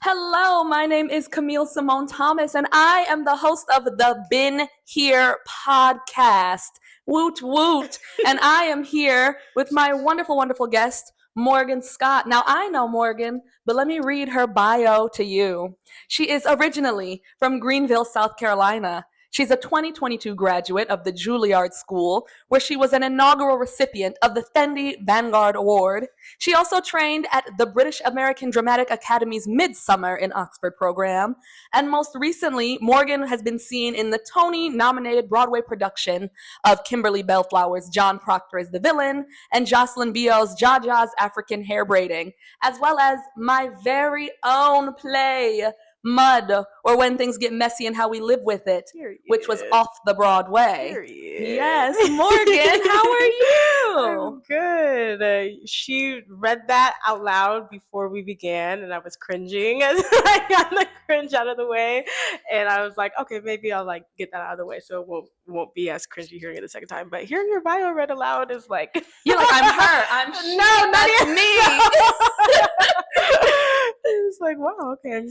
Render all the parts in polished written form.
Hello, my name is Camille Simone Thomas, and I am the host of the Been Here podcast. Woot woot. And I am here with my wonderful, wonderful guest, Morgan Scott. Now, I know Morgan, but let me read her bio to you. She is originally from Greenville, South Carolina. She's a 2022 graduate of the Juilliard School, where she was an inaugural recipient of the Fendi Vanguard Award. She also trained at the British American Dramatic Academy's Midsummer in Oxford program. And most recently, Morgan has been seen in the Tony-nominated Broadway production of Kimberly Bellflower's John Proctor as the villain and Jocelyn Bio's Jaja's African Hair Braiding, as well as my very own play, Mud, or When Things Get Messy and How We Live with It, Period. which was off the Broadway. Period. Yes, Morgan, how are you? I'm good. She read that out loud before we began, and I was cringing as I got the cringe out of the way. And I was like, okay, maybe I'll get that out of the way so it won't be as cringy hearing it the second time. But hearing your bio read aloud is like, you're like, I'm her. I'm no, not that's me. It's like, wow, okay.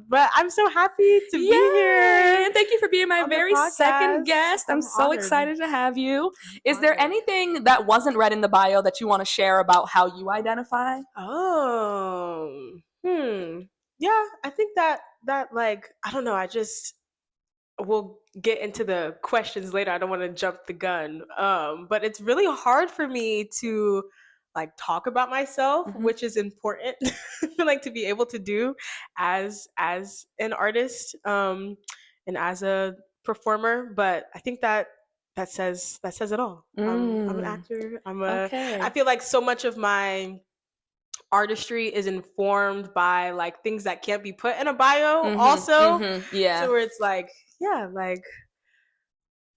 But I'm so happy to be here. And thank you for being my very second guest. I'm so honored. excited to have you. Is there anything that wasn't read in the bio that you want to share about how you identify? Yeah, I think that I don't know, we'll get into the questions later. I don't want to jump the gun. But it's really hard for me to talk about myself, which is important to be able to do as an artist and as a performer. But I think that says it all. I'm an actor. I feel like so much of my artistry is informed by things that can't be put in a bio also. Yeah. So where it's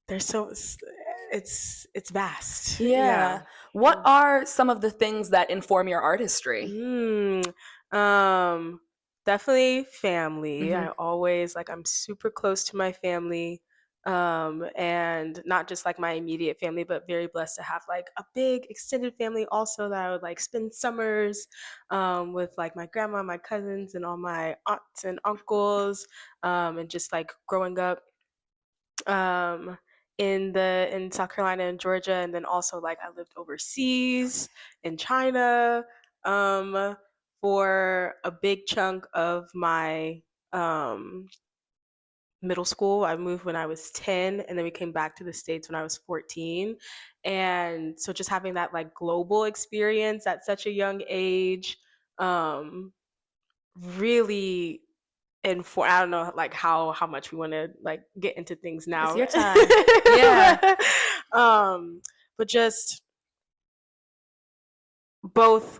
there's so it's vast. Yeah. What are some of the things that inform your artistry? Definitely family. I always I'm super close to my family. And not just my immediate family, but very blessed to have a big extended family also that I would spend summers with my grandma, my cousins, and all my aunts and uncles, and just growing up in South Carolina and Georgia, and then also I lived overseas in China for a big chunk of my middle school. I moved when I was 10, and then we came back to the States when I was 14. And so just having that global experience at such a young age really I don't know how much we want to get into things now. It's your time. Yeah. But just both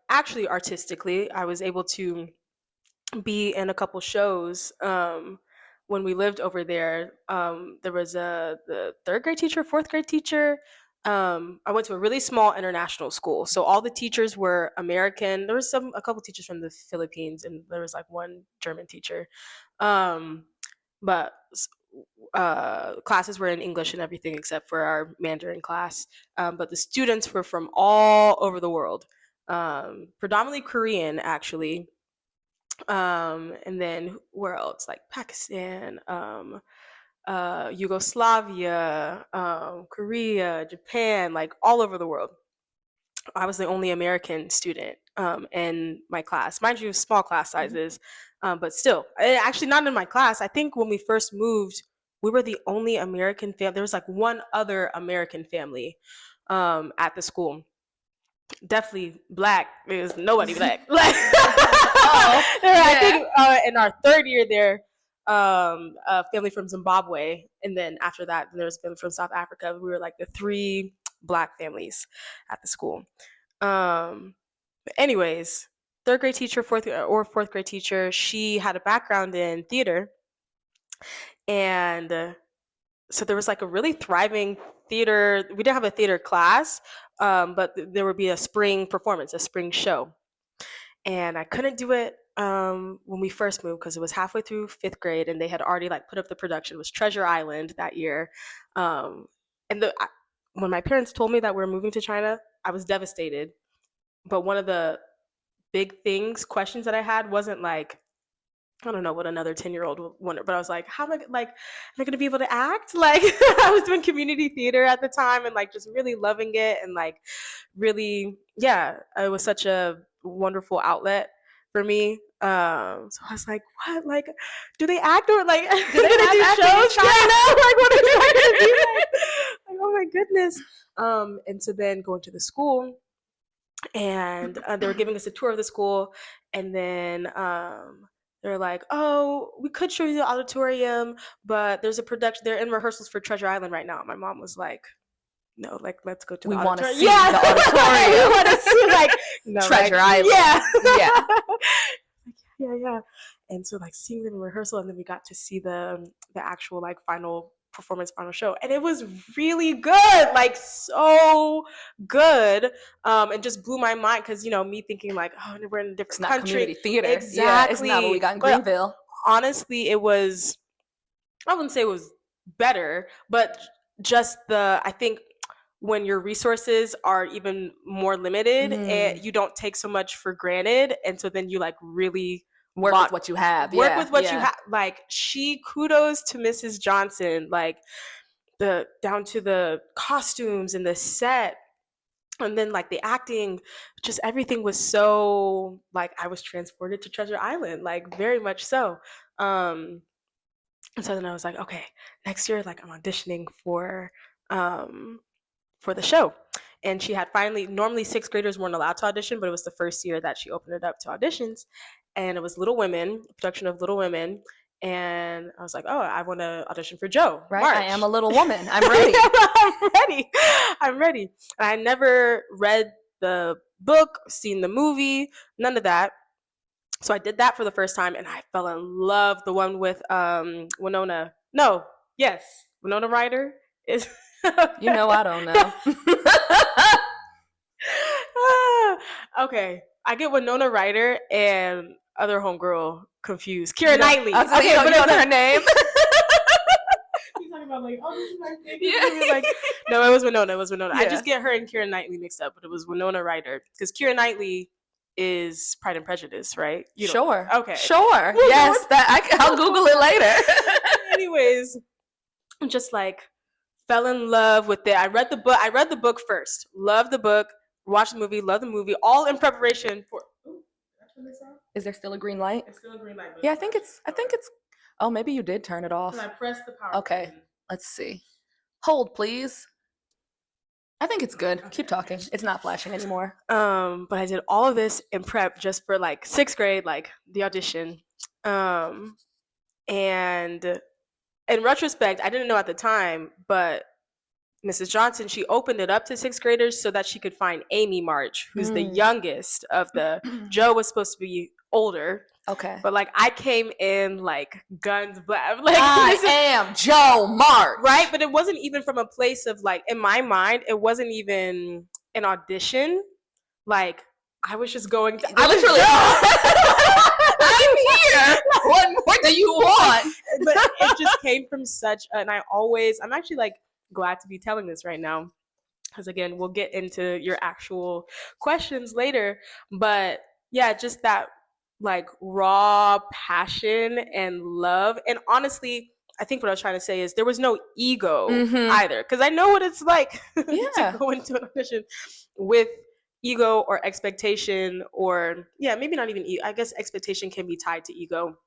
actually artistically, I was able to be in a couple shows when we lived over there. There was the third grade teacher, fourth grade teacher. I went to a really small international school, so all the teachers were American. There was a couple teachers from the Philippines, and there was one German teacher. But classes were in English and everything except for our Mandarin class. But the students were from all over the world, predominantly Korean, actually. And then where else? Pakistan, Yugoslavia, Korea, Japan, all over the world. I was the only American student in my class. Mind you, small class sizes, but still. Actually, not in my class. I think when we first moved, we were the only American family. There was one other American family at the school. Definitely black. There's nobody black. I think in our third year there, a family from Zimbabwe, and then after that, there was a family from South Africa. We were the three Black families at the school. But anyways, third grade teacher, fourth grade teacher, she had a background in theater, and so there was a really thriving theater. We didn't have a theater class, but there would be a spring performance, a spring show. And I couldn't do it when we first moved because it was halfway through fifth grade, and they had already put up the production. It was Treasure Island that year. When my parents told me that we were moving to China, I was devastated. But one of the big things, questions that I had wasn't like, I don't know what another 10-year-old would wonder, but I was like, how am I like, am I going to be able to act? Like, I was doing community theater at the time and like just really loving it and like really, yeah, it was such a wonderful outlet for me. So I was like, what? Like, do they act or like, Do they gonna do have acting in shows? China? Yeah, like, what are they gonna do? Like, oh my goodness. And so then going to the school, and they were giving us a tour of the school, and then they're like, oh, we could show you the auditorium, but there's a production, they're in rehearsals for Treasure Island right now. My mom was like, no, like, let's go to the We want to auditorium. see Yeah. the auditorium. We want to see like, no, Treasure like, Island. yeah. Yeah. Yeah. And so like seeing them in rehearsal, and then we got to see the actual like final performance, final show, and it was really good, like so good, and just blew my mind because me thinking like, oh, we're in a different It's not country. community theater. Exactly. Yeah, it's not what we got in But Greenville. honestly, it was, I wouldn't say it was better, but just I think when your resources are even more limited, and you don't take so much for granted, and so then you like really Work with what you have. Work with what you have. Like, kudos to Mrs. Johnson, like down to the costumes and the set, and then like the acting, just everything was so like I was transported to Treasure Island, like very much so. And so then I was like, okay, next year, like I'm auditioning for the show. And she had finally, normally sixth graders weren't allowed to audition, but it was the first year that she opened it up to auditions. And it was Little Women, a production of Little Women. And I was like, oh, I want to audition for Joe. Right. March. I am a little woman. I'm ready. I'm ready. And I never read the book, seen the movie, none of that. So I did that for the first time, and I fell in love. The one with Winona. No, yes, Winona Ryder is. I don't know. Okay, I get Winona Ryder and other homegirl confused. Keira Knightley. Okay, you know her name. He's talking about like, oh, this is my favorite. Like, no, it was Winona. Yeah. I just get her and Keira Knightley mixed up, but it was Winona Ryder because Keira Knightley is Pride and Prejudice, right? Sure. Okay. Sure. Yes. I'll Google it later. Anyways, I'm just like fell in love with it. I read the book first. Loved the book. Watched the movie. Loved the movie. All in preparation for. Ooh, did I turn this off? Is there still a green light? It's still a green light. Yeah, I think it's. Oh, maybe you did turn it off. I pressed the power. Okay. Button. Let's see. Hold, please. I think it's good. Okay. Keep talking. It's not flashing anymore. But I did all of this in prep just for like sixth grade, like the audition. And in retrospect, I didn't know at the time, but Mrs. Johnson, she opened it up to sixth graders so that she could find Amy March, who's the youngest of the. Joe was supposed to be older. Okay. But like I came in like guns blazing. Like I am Joe March. Right? But it wasn't even from a place of like, in my mind, it wasn't even an audition. Like I was just going to, I literally I'm here. What more do you want? But it just came from such I'm actually like glad to be telling this right now. Because again, we'll get into your actual questions later. But yeah, just that like raw passion and love. And honestly, I think what I was trying to say is there was no ego either. Because I know what it's like to go into an audition with ego or expectation, or maybe not even ego. I guess expectation can be tied to ego,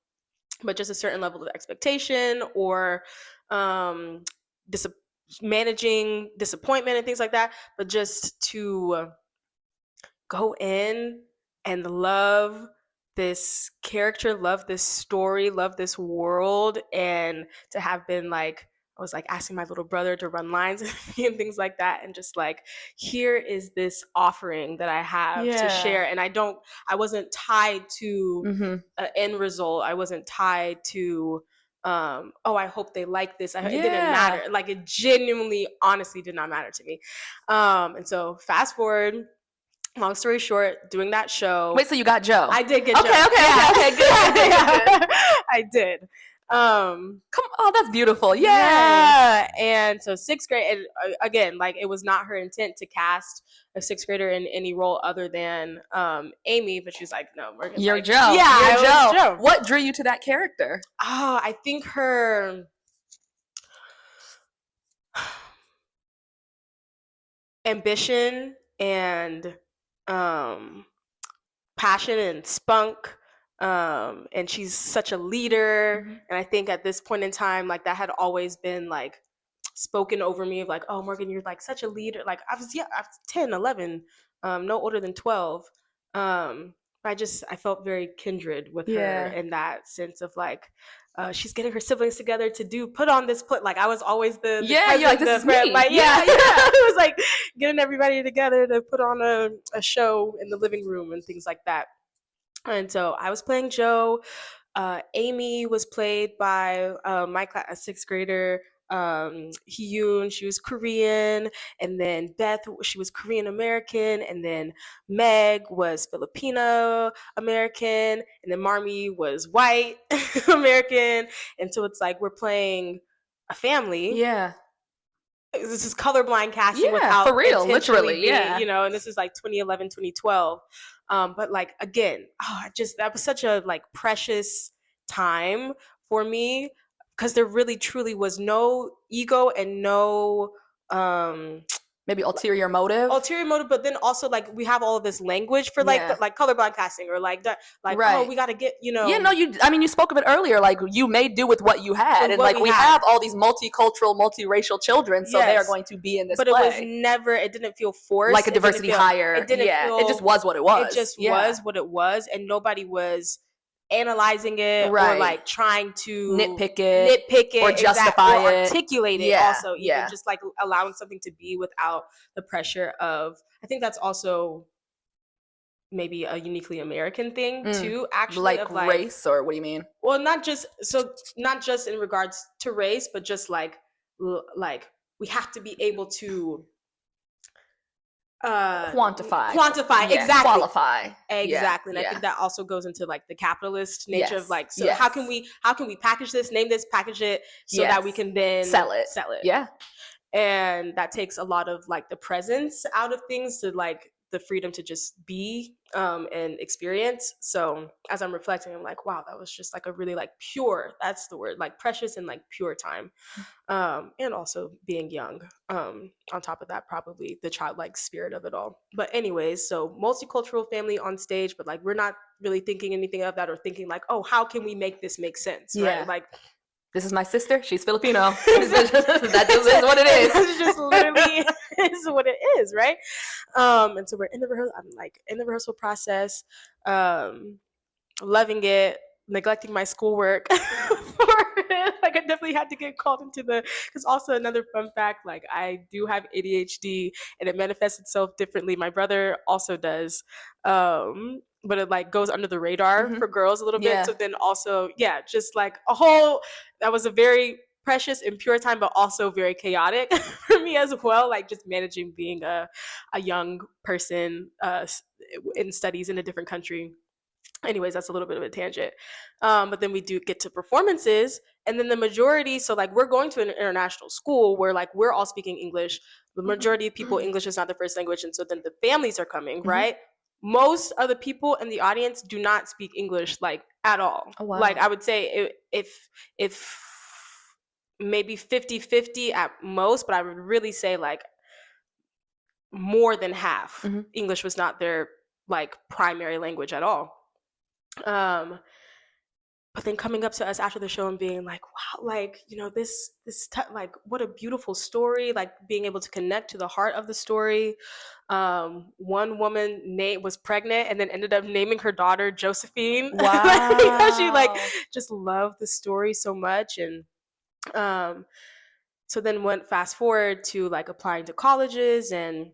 but just a certain level of expectation or managing disappointment and things like that. But just to go in and love this character, love this story, love this world, and to have been like, I was like asking my little brother to run lines and things like that, and just like, here is this offering that I have to share. And I wasn't tied to an end result. I wasn't tied to I hope they like this. It didn't matter. Like it genuinely, honestly did not matter to me. And so fast forward, long story short, doing that show. Wait, so you got Joe? I did get Joe. Okay, good. I did. Oh, that's beautiful. Yeah. And so sixth grade, and again, like it was not her intent to cast a sixth grader in any role other than Amy, but she's like, no, we're gonna You're like, Joe. Yeah, You're it was Joe. Joe. What drew you to that character? Oh, I think her ambition and passion and spunk, and she's such a leader. And I think at this point in time, like that had always been like spoken over me of like, oh, Morgan, you're like such a leader. Like I was 10, 11, no older than 12. I felt very kindred with her in that sense of like, she's getting her siblings together to put on this like I was always the you're like, this is me. like, yeah. It was like getting everybody together to put on a show in the living room and things like that. And so I was playing Joe. Amy was played by my class, a sixth grader, Hyun. She was Korean, and then Beth, she was Korean American, and then Meg was Filipino American, and then Marmy was white American. And so it's like we're playing a family. Yeah. This is colorblind casting, Yeah, without for real, intentionally literally, yeah. being, and this is like 2011, 2012. But like again, that was such a like precious time for me, because there really truly was no ego and no maybe ulterior motive. But then also like we have all of this language for like colorblind casting, or like that, like oh, we got to get Yeah, no, you spoke of it earlier. Like you made do with what you had, and like we have all these multicultural, multiracial children, so they are going to be in this play. But it didn't feel forced, like a diversity hire. It didn't feel, it just was what it was. It just was what it was, and nobody was analyzing it or like trying to nitpick it or justify or it, articulate it. Also, even just like allowing something to be without the pressure of. I think that's also maybe a uniquely American thing too. Actually, like race, or what do you mean? Well, not just in regards to race, but just like we have to be able to quantify exactly, qualify exactly. And I think that also goes into like the capitalist nature of like, so how can we package this, name this, package it, so that we can then sell it. And that takes a lot of like the presence out of things, to like the freedom to just be and experience. So as I'm reflecting, I'm like, wow, that was just like a really like pure, that's the word, like precious and like pure time. And also being young, on top of that, probably the childlike spirit of it all. But anyways, so multicultural family on stage, but like we're not really thinking anything of that, or thinking like, oh, how can we make this make sense, right? Like, this is my sister, she's Filipino. That just is what it is. That's just literally is what it is, right? And so we're in the rehearsal. I'm like in the rehearsal process, loving it, neglecting my schoolwork. Like I definitely had to get called into because also another fun fact, like I do have ADHD and it manifests itself differently. My brother also does. But it like goes under the radar for girls a little bit. So then also, just like that was a very precious and pure time, but also very chaotic for me as well. Like just managing being a young person in studies in a different country. Anyways, that's a little bit of a tangent. But then we do get to performances, and then the majority, so like we're going to an international school where like we're all speaking English. The majority of people, English is not their first language, and so then the families are coming, right? Most of the people in the audience do not speak English like at all. Oh, wow. Like I would say if maybe 50-50 at most, but I would really say like more than half English was not their like primary language at all. But then coming up to us after the show and being like, wow, like, this like, what a beautiful story, like being able to connect to the heart of the story. One woman was pregnant and then ended up naming her daughter Josephine. Wow. Because she like just loved the story so much. And so then went fast forward to like applying to colleges and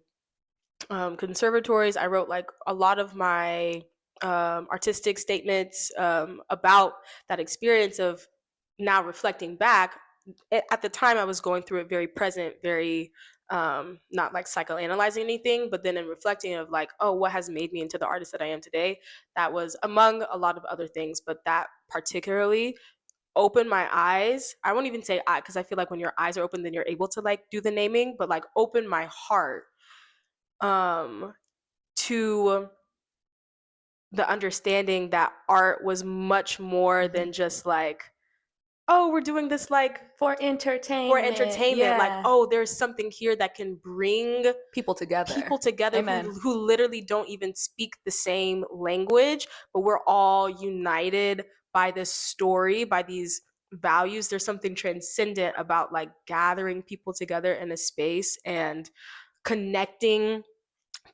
conservatories. I wrote like a lot of my artistic statements about that experience of now reflecting back. At the time I was going through it very present, very not like psychoanalyzing anything, but then in reflecting of like, oh, what has made me into the artist that I am today, that was among a lot of other things, but that particularly opened my eyes. I won't even say eye, because I feel like when your eyes are open, then you're able to like do the naming, but like open my heart to the understanding that art was much more than just like, oh, we're doing this like for entertainment. like, oh, there's something here that can bring people together who literally don't even speak the same language, but we're all united by this story, by these values. There's something transcendent about like gathering people together in a space and connecting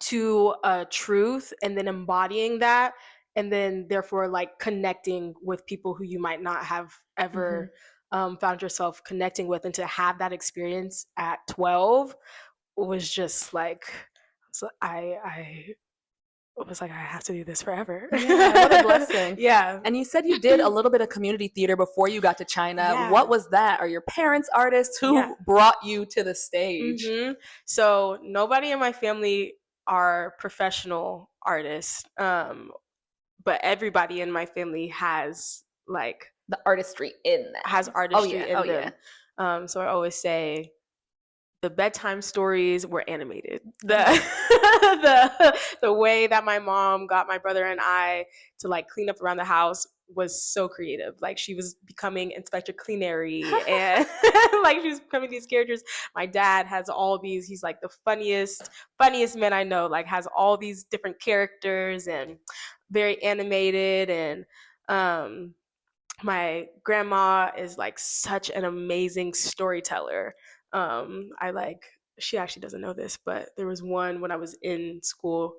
to a truth and then embodying that, and then therefore like connecting with people who you might not have ever found yourself connecting with. And to have that experience at 12 was just like, so I was like, I have to do this forever. Yeah, what a blessing. Yeah. And you said you did a little bit of community theater before you got to China. Yeah. What was that? Are your parents artists? Who brought you to the stage? So nobody in my family are professional artists, but everybody in my family has like the artistry in them. Has artistry in them. Yeah. So I always say the bedtime stories were animated. The way that my mom got my brother and I to like clean up around the house was so creative. Like she was becoming Inspector Cleanery and like she was becoming these characters. My dad has all these, he's like the funniest man I know, like has all these different characters and very animated. And my grandma is like such an amazing storyteller. She actually doesn't know this, but there was one when I was in school,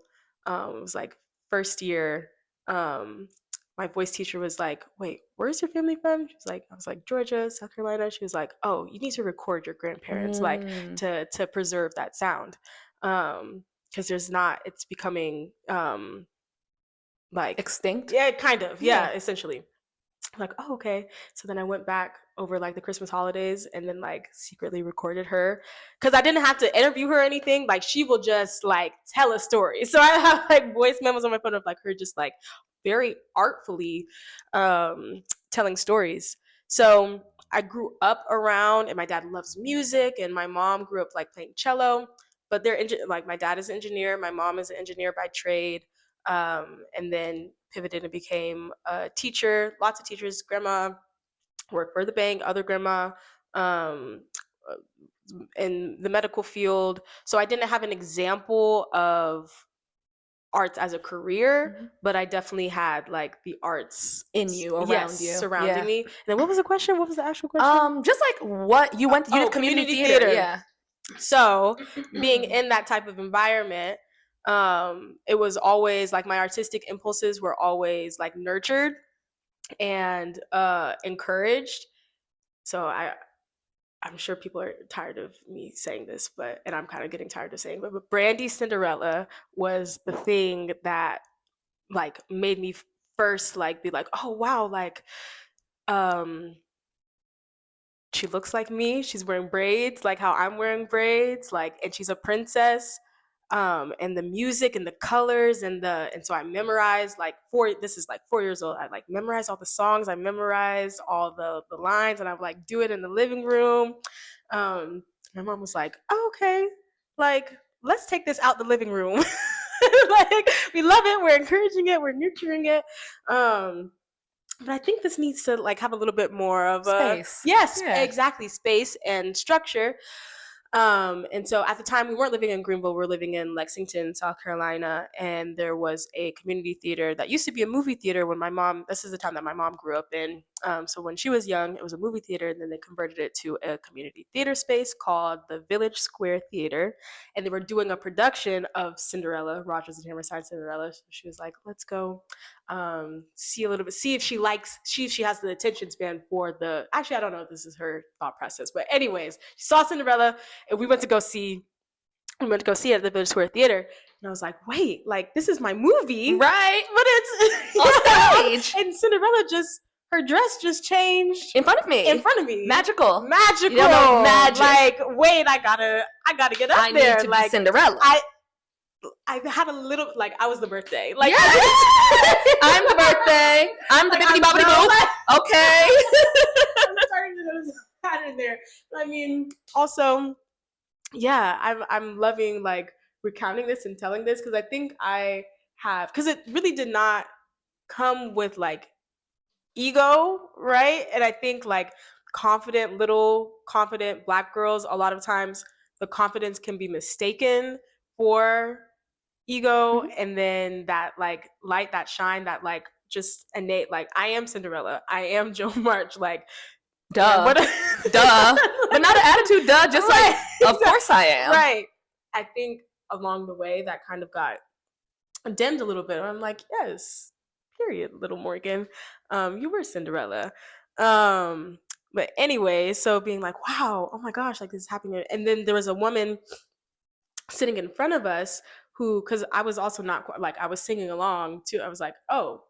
it was like first year, my voice teacher was like, wait, where's your family from? She was like, I was like, Georgia, South Carolina. She was like, oh, you need to record your grandparents, like to preserve that sound. Because there's not, it's becoming like extinct. Yeah, kind of. Yeah, essentially. Like, oh, okay. So then I went back over like the Christmas holidays and then like secretly recorded her, because I didn't have to interview her or anything. Like she will just like tell a story. So I have like voice memos on my phone of like her just like very artfully telling stories. So I grew up around, and my dad loves music, and my mom grew up like playing cello. But they're like my dad is an engineer, my mom is an engineer by trade, and then pivoted and became a teacher. Lots of teachers. Grandma worked for the bank, other grandma in the medical field. So I didn't have an example of arts as a career, but I definitely had like the arts in you, around you, surrounding me. And then what was the question? What was the actual question? Just like what you went to, you did community theater. Yeah. So being in that type of environment, it was always like my artistic impulses were always like nurtured and encouraged. So I'm sure people are tired of me saying this, and I'm kind of getting tired of saying it, but Brandy Cinderella was the thing that like made me first like be like, oh wow, like she looks like me, she's wearing braids like how I'm wearing braids, like, and she's a princess. And the music and the colors and so I memorized like this is like 4 years old. I like memorized all the songs. I memorized all the lines, and I would like do it in the living room. My mom was like, oh, okay, like let's take this out the living room. Like we love it. We're encouraging it. We're nurturing it. But I think this needs to like have a little bit more of space. Yes, exactly, space and structure. And so at the time we weren't living in Greenville, we were living in Lexington, South Carolina, and there was a community theater that used to be a movie theater when this is the time that my mom grew up in. So when she was young, it was a movie theater, and then they converted it to a community theater space called the Village Square Theater. And they were doing a production of Cinderella, Rodgers and Hammerstein's Cinderella. So she was like, let's go see a little bit, see if she has the attention span for actually, I don't know if this is her thought process, but anyways, she saw Cinderella, and we went to go see it at the Village Square Theater. And I was like, wait, like this is my movie, right? But it's on stage. And Cinderella her dress just changed in front of me. Magical. You don't know magic. Like, wait, I gotta get up there. I need to be Cinderella. I had a little, like, I was the birthday. Like, I'm the birthday. I'm the bibbidi bobbidi boo. Okay. I mean, also, yeah, I'm loving like recounting this and telling this because I think I have because it really did not come with like ego, right? And I think like confident black girls, a lot of times the confidence can be mistaken for ego, Mhm. and then that like light, that shine, that like just innate, like I am Cinderella, I am Joe March, like and Duh. what Duh. But not an attitude, duh. Just like, right, of course I am. right. I think along the way that kind of got dimmed a little bit. I'm like, yes, period, little Morgan. You were Cinderella. Um, but anyway, so being like, wow, oh my gosh, like this is happening. And then there was a woman sitting in front of us who, because I was also not like, I was singing along too. I was like, oh,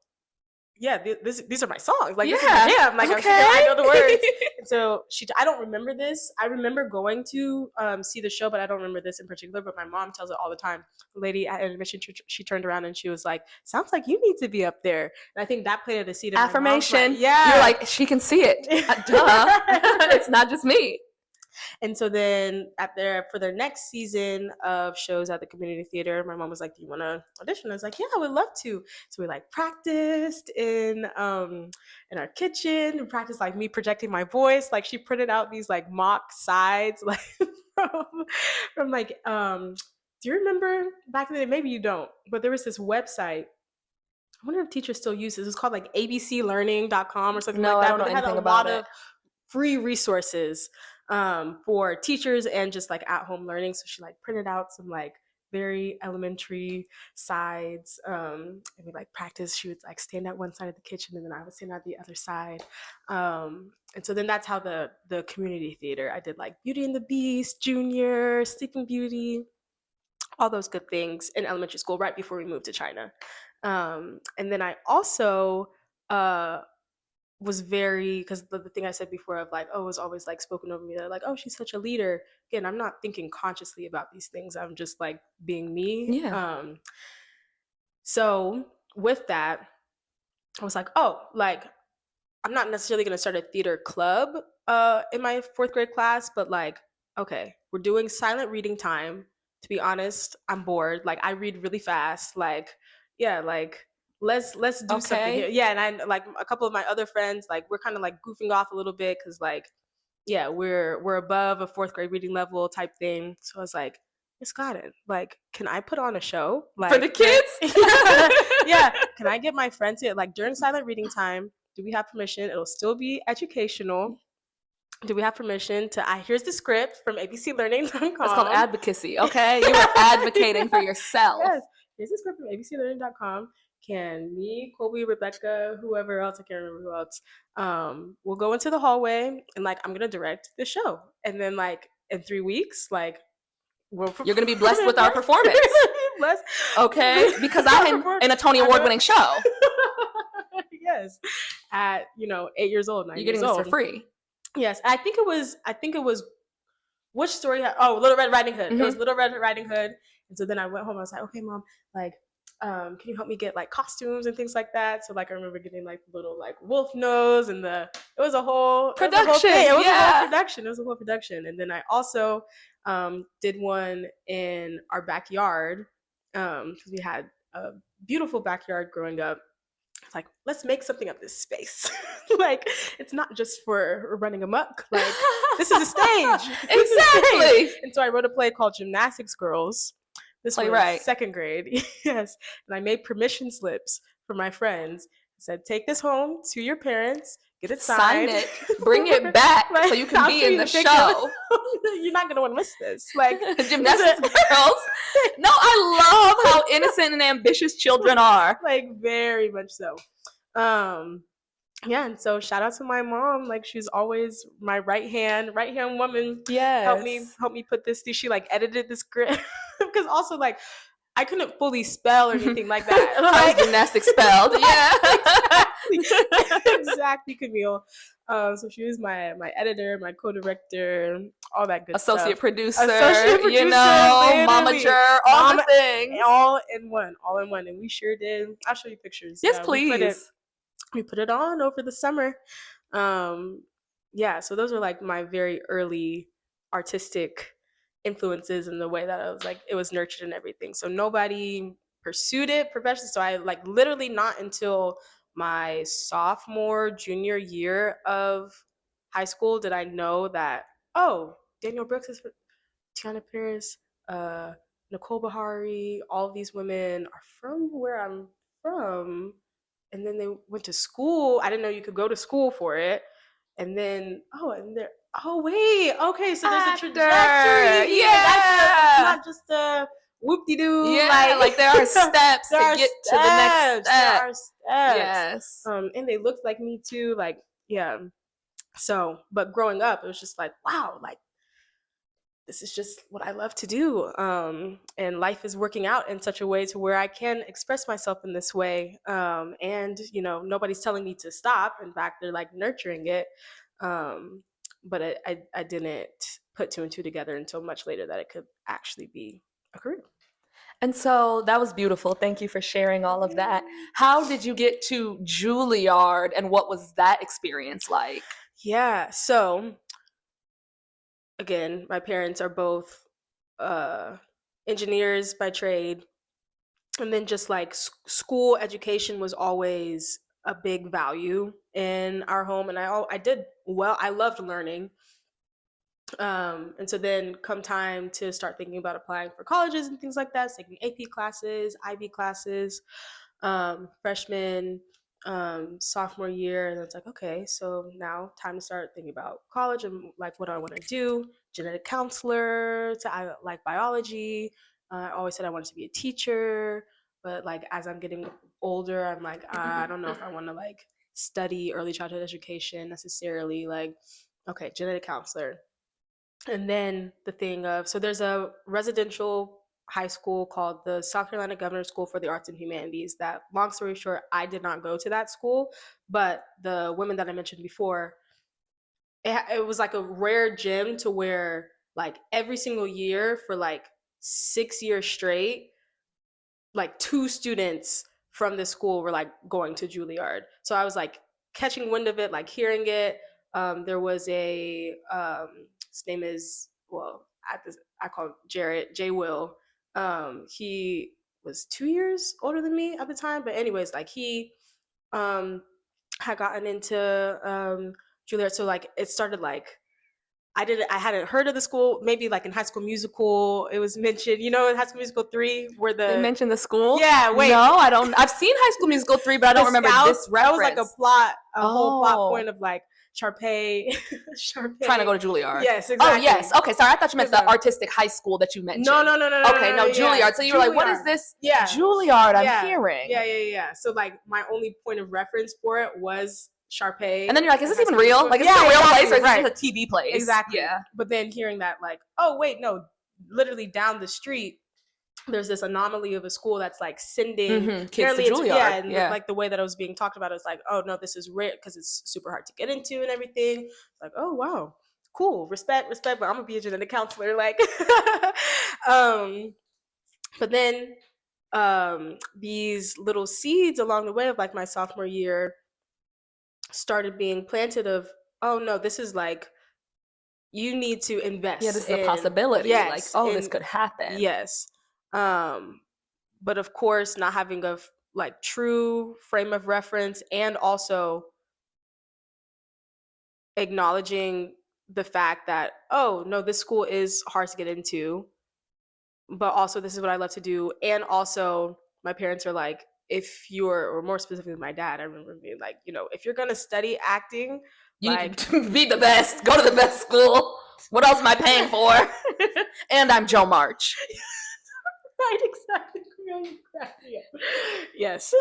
yeah, these are my songs. Like, this is my Yeah. jam. Like, I'm singing, Okay. I know the words. And so I don't remember this. I remember going to see the show, but I don't remember this in particular. But my mom tells it all the time. The lady at admission, she turned around and she was like, sounds like you need to be up there. And I think that planted a seed in my mom's Affirmation. mind. Yeah. You're like, she can see it. Duh. It's not just me. And so then for their next season of shows at the community theater, my mom was like, do you want to audition? I was like, yeah, I would love to. So we like practiced in our kitchen, and practiced like me projecting my voice. Like she printed out these like mock sides like from like do you remember back in the day? Maybe you don't, but there was this website. I wonder if teachers still use this. It's called like abclearning.com or something No, like I that. don't But know it had a anything about lot it. of free resources for teachers and just like at home learning. So she like printed out some like very elementary sides and we like practice. She would like stand at one side of the kitchen and then I would stand at the other side. And so then that's how the community theater, I did like Beauty and the Beast, Junior, Sleeping Beauty, all those good things in elementary school right before we moved to China. And then I also was very, because the thing I said before of like, oh, it was always like spoken over me. They're like, oh, she's such a leader. Again, I'm not thinking consciously about these things. I'm just like being me. Yeah. So with that, I was like, oh, like I'm not necessarily going to start a theater club in my fourth grade class, but like, okay, we're doing silent reading time. To be honest, I'm bored. Like I read really fast. Like, yeah, like let's do something here. Okay. Yeah, and I like a couple of my other friends, like we're kind of like goofing off a little bit because like, yeah, we're above a fourth grade reading level type thing. So I was like, Miss Gladden, like, can I put on a show like For the kids? yeah, can I get my friend to like during silent reading time? Do we have permission? It'll still be educational. Do we have permission to? Here's the script from abclearning.com. That's called advocacy, okay? You were advocating for yourself. Yes. Here's the script from abclearning.com. Can me, Colby, Rebecca, whoever else, I can't remember who else, we'll go into the hallway and like I'm gonna direct the show. And then like in 3 weeks, like you're gonna be blessed with our performance. Blessed. Okay? Because I am in a Tony Award winning show. Yes. At 8 years old, 9 You're years getting old. this for free. Yes. I think it was which story Little Red Riding Hood. Mm-hmm. It was Little Red Riding Hood. And so then I went home, I was like, okay, Mom, like can you help me get like costumes and things like that? So like I remember getting like the little like wolf nose and it was a whole production. It was a whole production. It was a whole production. And then I also did one in our backyard because we had a beautiful backyard growing up. It's like, let's make something of this space. Like, it's not just for running amok. Like, this is a stage. Exactly. And so I wrote a play called Gymnastics Girls. This was second grade. Yes. And I made permission slips for my friends. I said, take this home to your parents, get it signed. Sign it, bring it back like, so you can be in the show. You're not going to want to miss this. Like, Gymnastics Girls. No, I love how innocent and ambitious children are. Like, very much so. Yeah, and so shout out to my mom. Like, she's always my right hand woman. Yes. Help me put this through. She like edited the script because also like I couldn't fully spell or anything like that. Like gymnastics spelled. Yeah. Exactly, Camille. So she was my editor, my co-director, all that good Associate stuff. Producer, literally. momager, all the things. All in one. And we sure did. I'll show you pictures. Yes, please. We put it on over the summer. yeah, so those were like my very early artistic influences in the way that I was like, it was nurtured and everything. So nobody pursued it professionally. So I like literally not until my sophomore, junior year of high school did I know that, oh, Daniel Brooks is Tiana Paris, uh, Nicole Bahari, all of these women are from where I'm from. And then they went to school. I didn't know you could go to school for it. And then, oh wait, okay, so there's a trajectory here. It's not just a whoop-de-doo. Yeah, like there are steps to get to the next step. There are steps. Yes. And they looked like me too. Like, yeah. So, but growing up, it was just like, wow, like this is just what I love to do. And life is working out in such a way to where I can express myself in this way. And, you know, nobody's telling me to stop. In fact, they're like nurturing it. But I didn't put two and two together until much later that it could actually be a career. And so that was beautiful. Thank you for sharing all of that. How did you get to Juilliard and what was that experience like? Yeah, so again, my parents are both engineers by trade. And then just like school education was always a big value in our home. And I did well. I loved learning. And so then come time to start thinking about applying for colleges and things like that, taking AP classes, IB classes, freshman, sophomore year. And it's like, okay, so now time to start thinking about college and like what do I want to do? Genetic counselor, I like biology. I always said I wanted to be a teacher, but like as I'm getting older, I'm like, I don't know if I want to like study early childhood education necessarily. Like, okay, genetic counselor. And then the thing of, so there's a residential high school called the South Carolina Governor's School for the Arts and Humanities that, long story short, I did not go to that school, but the women that I mentioned before, it was like a rare gem to where like every single year for like 6 years straight, like 2 students from the school were like going to Juilliard. So I was like catching wind of it, like hearing it. There was a his name is, well, I call him Jarrett, J. Will. He was 2 years older than me at the time, but anyways, like he had gotten into Juilliard. So like it started like I hadn't heard of the school. Maybe like in High School Musical, it was mentioned. You know, in High School Musical 3, where They mentioned the school? Yeah, wait. No, I don't. I've seen High School Musical 3, but I don't remember this reference. That was like a whole plot point of like Sharpay trying to go to Juilliard. Yes, exactly. Oh, yes. Okay, sorry. I thought you meant the artistic high school that you mentioned. No. Okay, no, Juilliard. Yeah. So you were like, what is this? Yeah. Juilliard I'm hearing. Yeah. So like my only point of reference for it was Sharpay. And then you're like, is this even real? Like, is this a real place or is this just a TV place? Exactly. Yeah. But then hearing that, like, oh, wait, no, literally down the street, there's this anomaly of a school that's like sending kids to Juilliard. And like the way that it was being talked about, it was like, oh, no, this is rare because it's super hard to get into and everything. It's like, oh, wow, cool, respect, but I'm gonna be a genetic counselor. Like, but then these little seeds along the way of like my sophomore year started being planted of, oh no, this is like, you need to invest. Yeah, this is a possibility. Yes, like, oh, this could happen. Yes. But of course, not having a like true frame of reference, and also acknowledging the fact that, oh no, this school is hard to get into, but also this is what I love to do. And also my parents are like, if you're, or more specifically my dad, I remember being like, you know, if you're gonna study acting, you like, need to be the best, go to the best school. What else am I paying for? And I'm Joe March. Right, exactly. Yes.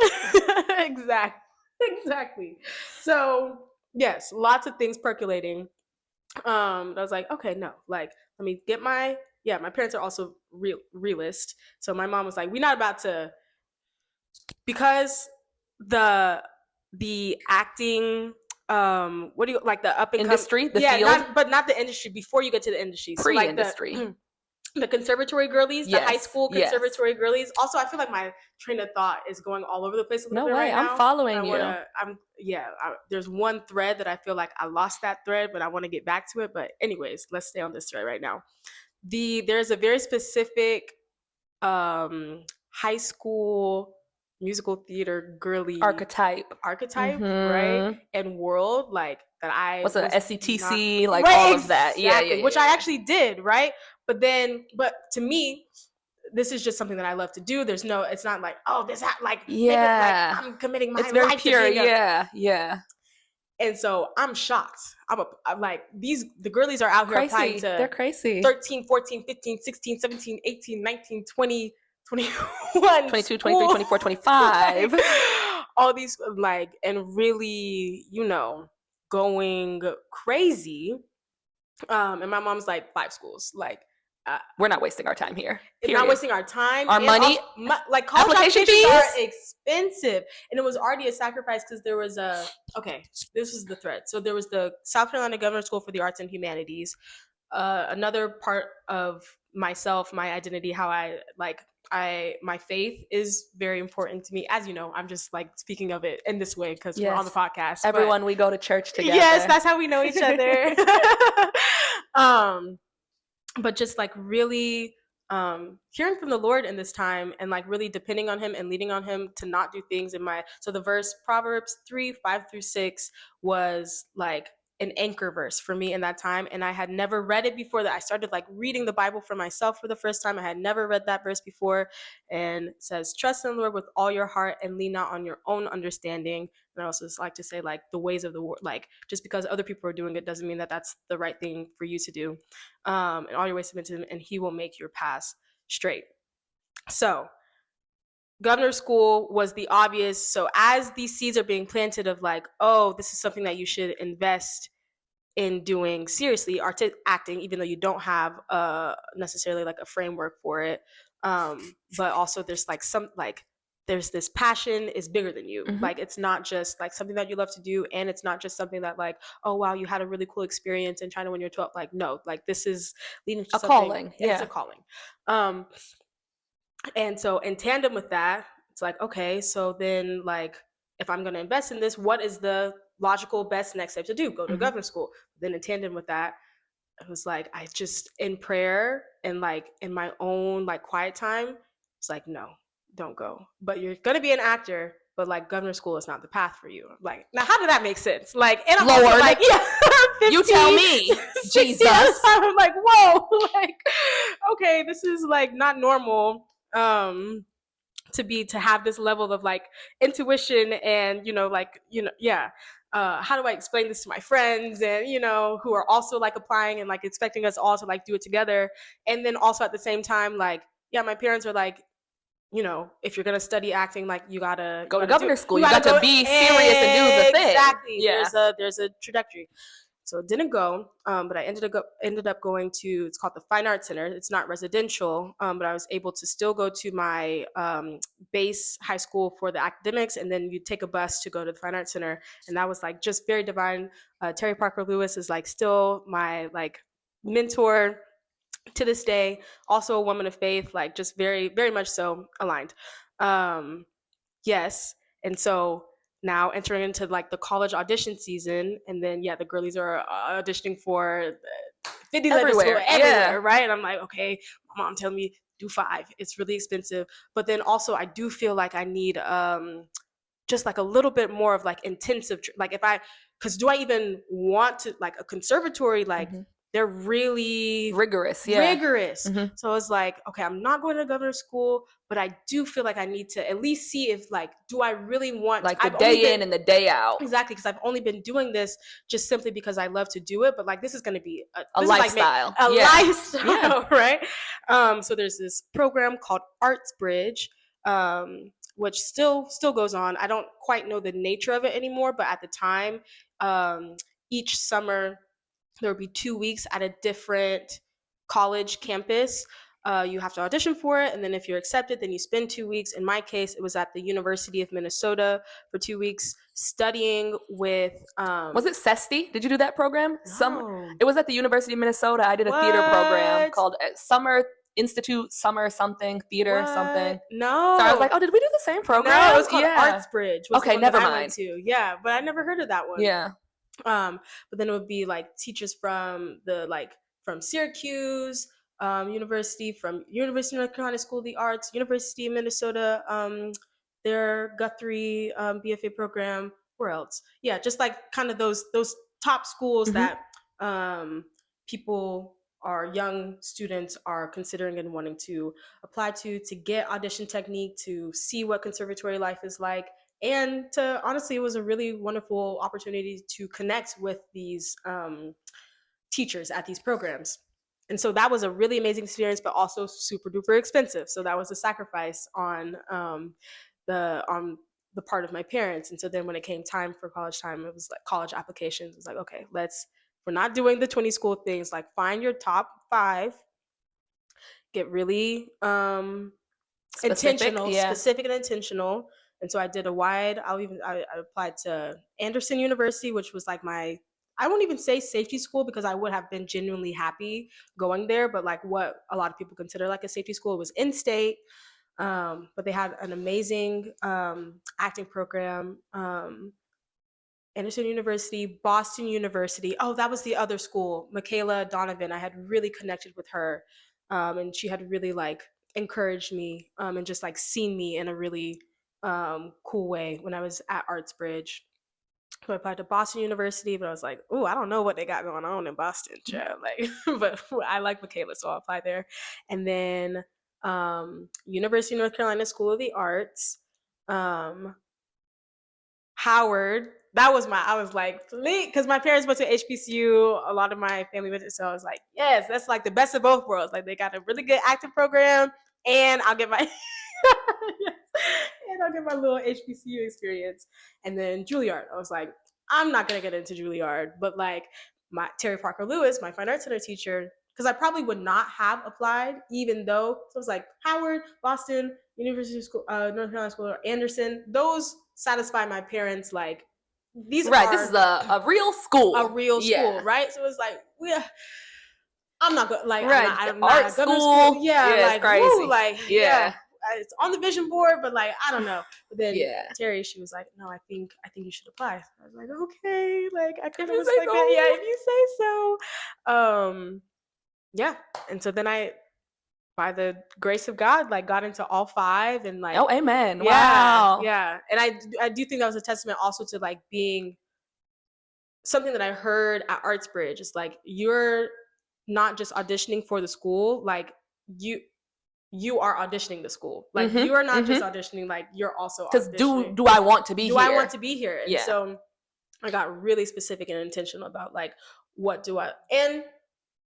Exactly. So yes, lots of things percolating. I was like, okay, no, like, let me get my parents are also realist. So my mom was like, we're not about to, because the acting, what do you like, the up and industry, the field? field? Not the industry, before you get to the industry. Pre-industry. So like the conservatory girlies, the high Yes, school yes. conservatory girlies. Also, I feel like my train of thought is going all over the place a little No bit way, right now. I'm following you. There's one thread that I feel like I lost that thread, but I want to get back to it. But anyways, let's stay on this thread right now. There's a very specific high school musical theater girly Archetype, right? And world, like, that I what's an was SCTC, not, like right, all of that. exactly, Yeah. which I actually did, right? But to me, this is just something that I love to do. There's no, it's not like, oh, like I'm committing my it's very life pure. to being Yeah. And so I'm shocked. I'm like, the girlies are out here applying to They're crazy. 13, 14, 15, 16, 17, 18, 19, 20, 21, 22, 23, 24, 25. All these, like, and really, going crazy. And my mom's like, 5 schools. Like, we're not wasting our time here. It's not wasting our time. Our money. Like, college application applications fees are expensive. And it was already a sacrifice because there was this was the thread. So there was the South Carolina Governor School for the Arts and Humanities. Another part of myself, my identity, how my faith is very important to me. As you know, I'm just like speaking of it in this way because we're on the podcast. Everyone, we go to church together. Yes, that's how we know each other. But just like really hearing from the Lord in this time, and like really depending on him and leading on him to not do things so the verse Proverbs 3:5-6 was like an anchor verse for me in that time. And I had never read it before that. I started like reading the Bible for myself for the first time. I had never read that verse before. And it says, trust in the Lord with all your heart and lean not on your own understanding. And I also just like to say, like, the ways of the world, like, just because other people are doing it doesn't mean that that's the right thing for you to do. And all your ways submit to him, and he will make your paths straight. So Governor School was the obvious. So as these seeds are being planted of like, oh, this is something that you should invest in doing seriously, acting, even though you don't have necessarily like a framework for it. But also there's like there's this passion is bigger than you. Like, it's not just like something that you love to do, and it's not just something that like, oh wow, you had a really cool experience in China when you're 12. Like, no, like, this is leading to a calling. Yeah, it's a calling. And so in tandem with that, it's like, okay, so then, like, if I'm going to invest in this, what is the logical best next step to do? Go to governor school. Then in tandem with that, it was like, I just, in prayer and like in my own like quiet time, it's like, no, don't go. But you're going to be an actor, but like governor school is not the path for you. Like, now how did that make sense? Like, and I'm Lord, also like, 15, you tell me, Jesus. I'm like, whoa, like, okay, this is like not normal. To have this level of like intuition and how do I explain this to my friends and who are also like applying and like expecting us all to like do it together. And then also at the same time, like, yeah, my parents are like, if you're gonna study acting, like, you gotta go to governor school. You got to be serious and do the thing. Exactly. Yeah. There's a trajectory. So it didn't go, but I ended up going to, it's called the Fine Arts Center. It's not residential, but I was able to still go to my base high school for the academics, and then you take a bus to go to the Fine Arts Center, and that was like just very divine. Terry Parker Lewis is like still my like mentor to this day. Also a woman of faith, like just very, very much so aligned. Yes, and so now entering into like the college audition season, and then the girlies are auditioning for 50 everywhere, right? And I'm like, okay, my mom telling me do 5. It's really expensive, but then also I do feel like I need just like a little bit more of like intensive, like because do I even want to, like, a conservatory, like they're really rigorous. So I was like, okay, I'm not going to governor school, but I do feel like I need to at least see if, like, do I really want, like, the day in and the day out. Exactly, because I've only been doing this just simply because I love to do it, but like, this is going to be a lifestyle. Lifestyle, right? So there's this program called Arts Bridge, which still goes on. I don't quite know the nature of it anymore, but at the time, each summer there would be 2 weeks at a different college campus. You have to audition for it, and then if you're accepted, then you spend 2 weeks. In my case, it was at the University of Minnesota for 2 weeks studying with was it CESTI? Did you do that program? No. It was at the University of Minnesota. I did a theater program called Summer Institute Summer something, theater something. No. So I was like, oh, did we do the same program? No, it was called Arts Bridge. Was okay, the one never that mind. I went to. Yeah, but I never heard of that one. Yeah. But then it would be like teachers from Syracuse University, from University of North Carolina School of the Arts, University of Minnesota, their Guthrie BFA program. Where else? Yeah, just like kind of those top schools that people or young students are considering and wanting to apply to get audition technique, to see what conservatory life is like. And honestly, it was a really wonderful opportunity to connect with these teachers at these programs. And so that was a really amazing experience, but also super duper expensive. So that was a sacrifice on the part of my parents. And so then when it came time for college time, it was like college applications. It was like, okay, we're not doing the 20 school things. Like, find your top 5, get really specific and intentional. And so I did I applied to Anderson University, which was like I won't even say safety school, because I would have been genuinely happy going there, but like what a lot of people consider like a safety school. It was in state, but they had an amazing acting program. Anderson University, Boston University. Oh, that was the other school. Michaela Donovan. I had really connected with her, and she had really like encouraged me and just like seen me in a really cool way when I was at Arts Bridge. So I applied to Boston University, but I was like, oh, I don't know what they got going on in Boston, child. Like, but I like Michaela, so I applied there. And then University of North Carolina School of the Arts, Howard. I was like, because my parents went to HBCU, a lot of my family went to, so I was like, yes, that's like the best of both worlds. Like, they got a really good acting program, and I'll get my and I'll get my little HBCU experience. And then Juilliard, I was like, I'm not gonna get into Juilliard, but like my Terry Parker Lewis, my fine arts center teacher, because I probably would not have applied, even though, so it was like Howard, Boston, University of School, North Carolina School, or Anderson. Those satisfy my parents. Like, these right, this is a real school, right? So it's like, I'm not good. Like, right, I'm art not school. like, it's crazy. woo, like, it's on the vision board, but like, I don't know. But then Terry, she was like, no, I think you should apply. I was like, okay, like, I kind of was like that. Yeah, if you say so. Yeah. And so then I, by the grace of God, like, got into all 5, and like, oh, amen. Wow. Yeah. And I do think that was a testament also to like being something that I heard at Arts Bridge. It's like, you're not just auditioning for the school, like you are auditioning the school. Like, you are not just auditioning, like, you're also auditioning. Because do I want to be here? Do I want to be here? And so I got really specific and intentional about like, and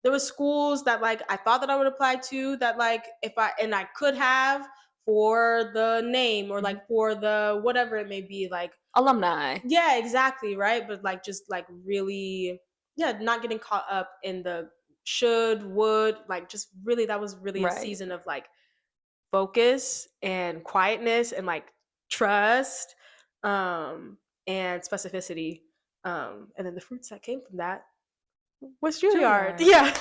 there was schools that like I thought that I would apply to, that like I could have, for the name, or like for the whatever it may be, like alumni. Yeah, exactly, right? But like, just like really, not getting caught up in the would, like, just really, that was really a season of like focus and quietness and like trust and specificity, and then the fruits that came from that was Juilliard. Yeah.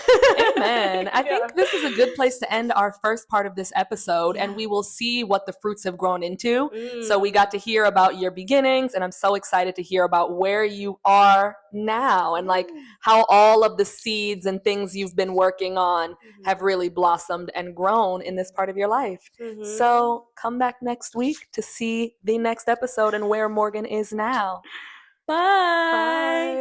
Amen. I think this is a good place to end our first part of this episode, and we will see what the fruits have grown into. So we got to hear about your beginnings, and I'm so excited to hear about where you are now, and like how all of the seeds and things you've been working on have really blossomed and grown in this part of your life. So come back next week to see the next episode and where Morgan is now. Bye.